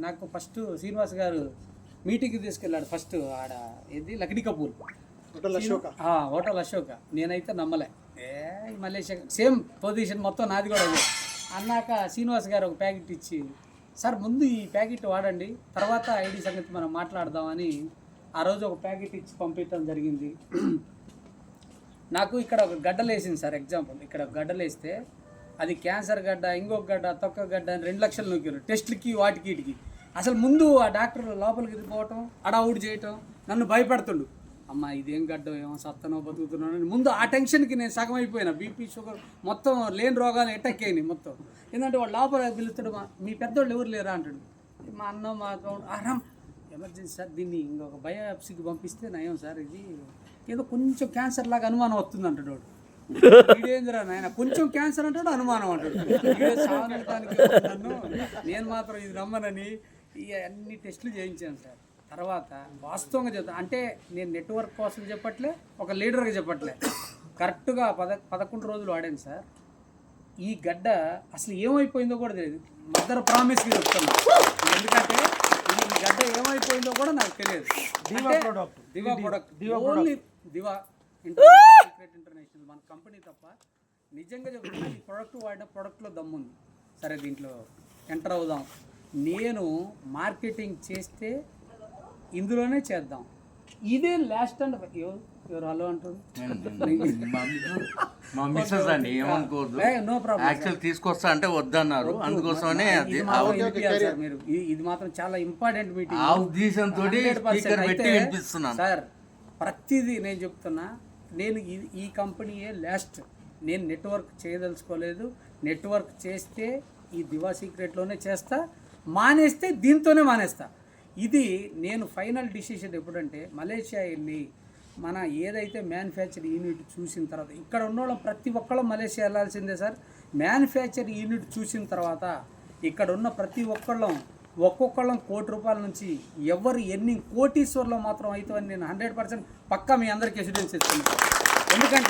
నాకు ఫస్ట్ శ్రీనివాస్ గారు మీటింగ్కి తీసుకెళ్ళాడు ఫస్ట్ ఆడ ఏది లక్డీ కపూర్ హోటల్ అశోక. నేనైతే నమ్మలే, మలేషియా సేమ్ పొజిషన్ మొత్తం నాది కూడా అదే. అన్నాక శ్రీనివాస్ గారు ఒక ప్యాకెట్ ఇచ్చి, సార్ ముందు ఈ ప్యాకెట్ వాడండి, తర్వాత ఐడి సంగతి మనం మాట్లాడదామని ఆ రోజు ఒక ప్యాకెట్ ఇచ్చి పంపించడం జరిగింది. నాకు ఇక్కడ ఒక గడ్డలు వేసింది సార్. ఎగ్జాంపుల్, ఇక్కడ గడ్డలు వేస్తే అది క్యాన్సర్ గడ్డ, ఇంకొక గడ్డ, తొక్క గడ్డ అని 2 లక్షలు నొక్కారు టెస్ట్లకి వాటికి వీటికి. అసలు ముందు ఆ డాక్టర్ లోపలికి పోవటం, అడావుడి చేయటం, నన్ను భయపెడుతుండు. అమ్మ ఇదేం గడ్డ, ఏమో సత్తనో బతుకుతున్నాను అని ముందు ఆ టెన్షన్కి నేను సగం అయిపోయినా. బీపీ, షుగర్ మొత్తం లేని రోగాలు అటాక్ అయినాయి మొత్తం. ఎందుకంటే వాడు లోపల పిలుస్తాడు, మీ పెద్దోళ్ళు ఎవరు లేరా అంటాడు. మా అన్న మా ఆరామ్ ఎమర్జెన్సీ సార్, దీన్ని ఇంకొక బయోప్సీకి పంపిస్తే నయం సార్, ఇది ఏదో కొంచెం క్యాన్సర్ లాగా అనుమానం వస్తుంది అంటాడు వాడు. ఇదేందిరా నాయన, కొంచెం క్యాన్సర్ అంటాడు, అనుమానం అంటాడు. నన్ను నేను మాత్రం ఇది నమ్మనని అన్ని టెస్టులు చేయించాను సార్. తర్వాత వాస్తవంగా చెప్తాను, అంటే నేను నెట్వర్క్ కోసం చెప్పట్లే, ఒక లీడర్గా చెప్పట్లే, కరెక్ట్గా 11 రోజులు వాడాను సార్. ఈ గడ్డ అసలు ఏమైపోయిందో కూడా తెలియదు. మదర్ ప్రామిస్కి చెప్తాను, ఎందుకంటే ఈ గడ్డ ఏమైపోయిందో కూడా నాకు తెలియదు. దివా ప్రొడక్ట్ ఓన్లీ దివా ఇంటర్నేషనల్ మన కంపెనీ తప్ప. నిజంగా చెప్తున్నా, ఈ ప్రోడక్ట్ వాడిన ప్రోడక్ట్లో దమ్ముంది. సరే దీంట్లో ఎంటర్ అవుదాం. నేను మార్కెటింగ్ చేస్తే ఇందులోనే చేద్దాం. ఇదే లాస్ట్ అండ్ ఎవరు హలో అంటారు, నో ప్రాబ్లం. యాక్చువల్ తీసుకొస్తా అంటే వద్దన్నారు, అందుకోసమే మీరు ఇది మాత్రం చాలా ఇంపార్టెంట్ మీటింగ్ సార్. ప్రతిదీ నేను చెప్తున్నా, నేను ఈ కంపెనీయే లాస్ట్. నేను నెట్వర్క్ చేయదలుచుకోలేదు. నెట్వర్క్ చేస్తే ఈ దివా సీక్రెట్లోనే చేస్తా, మానేస్తే దీంతోనే మానేస్తా. ఇది నేను ఫైనల్ డిసిషన్ ఎప్పుడంటే మలేషియా వెళ్ళి మన ఏదైతే మ్యానుఫ్యాక్చర్ యూనిట్ చూసిన తర్వాత, ఇక్కడ ఉన్నోళ్ళం ప్రతి ఒక్కళ్ళం మలేషియా వెళ్ళాల్సిందే సార్. మ్యానుఫ్యాక్చర్ యూనిట్ చూసిన తర్వాత ఇక్కడ ఉన్న ప్రతి ఒక్కళ్ళం ఒక్కొక్కళ్ళం ₹1,00,00,000 నుంచి ఎవరు ఎన్ని కోటీశ్వర్లో మాత్రం అవుతామని నేను 100% పక్కా మీ అందరికీ ఎవిడెన్స్ ఇస్తున్నాను. ఎందుకంటే